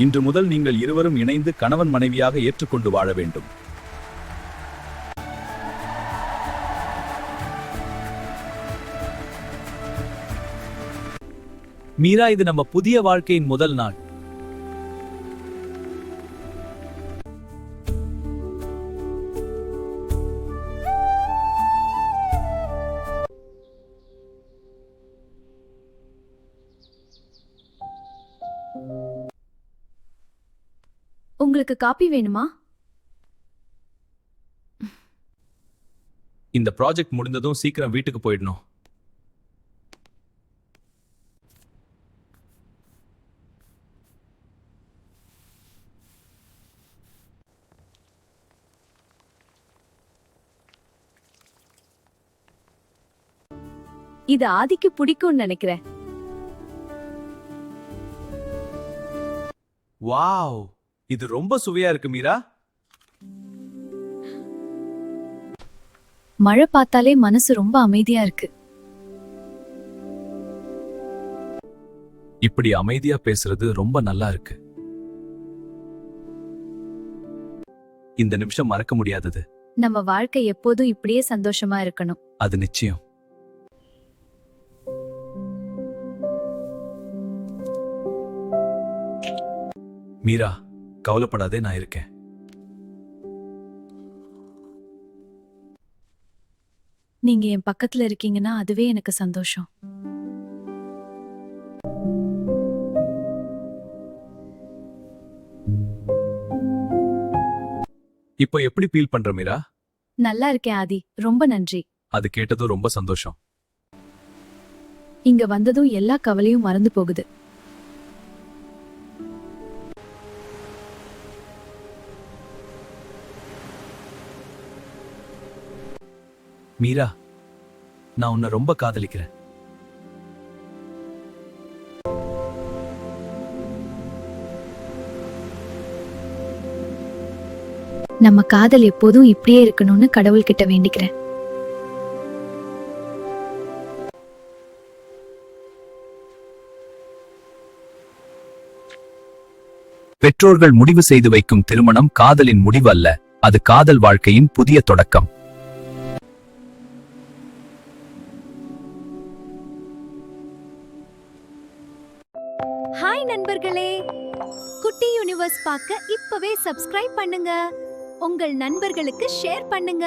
இன்று முதல் நீங்கள் இருவரும் இணைந்து கணவன் மனைவியாக ஏற்றுக்கொண்டு வாழ வேண்டும். மீரா, இது நம்ம புதிய வாழ்க்கையின் முதல் நாள். உங்களுக்கு காபி வேணுமா? இந்த ப்ராஜெக்ட் முடிந்ததும் சீக்கிரம் வீட்டுக்கு போயிடணும். இது ஆதிக்கு பிடிக்கும்னு நினைக்கிறேன். வாவ், இது ரொம்ப சுவையா இருக்கு மீரா. மழை பார்த்தாலே மனசு ரொம்ப அமைதியா இருக்கு. இப்படி அமைதியா பேசுறது ரொம்ப நல்லா இருக்கு. இந்த நிமிஷம் மறக்க முடியாதது. நம்ம வாழ்க்கை எப்போதும் இப்படியே சந்தோஷமா இருக்கணும். அது நிச்சயம். மீரா, கவலைப்படாதே, நான் இருக்கேன். நீங்க என் பக்கத்துல இருக்கீங்கன்னா அதுவே எனக்கு சந்தோஷம். இப்போ எப்படி ஃபீல் பண்ற மீரா? நல்லா இருக்கேன் ஆதி, ரொம்ப நன்றி. அது கேட்டதும் ரொம்ப சந்தோஷம். இங்க வந்ததும் எல்லா கவலையும் மறந்து போகுது. மீரா, நான் உன்னை ரொம்ப காதலிக்கிறேன். நம்ம காதல் எப்போதும் இப்படியே இருக்கணும்னு கடவுள்கிட்ட வேண்டிக்கிறேன். பெற்றோர்கள் முடிவு செய்து வைக்கும் திருமணம் காதலின் முடிவு அல்ல, அது காதல் வாழ்க்கையின் புதிய தொடக்கம். ஹாய் நண்பர்களே, குட்டி யூனிவர்ஸ் பார்க்க இப்பவே சப்ஸ்கிரைப் பண்ணுங்க. உங்கள் நண்பர்களுக்கு ஷேர் பண்ணுங்க.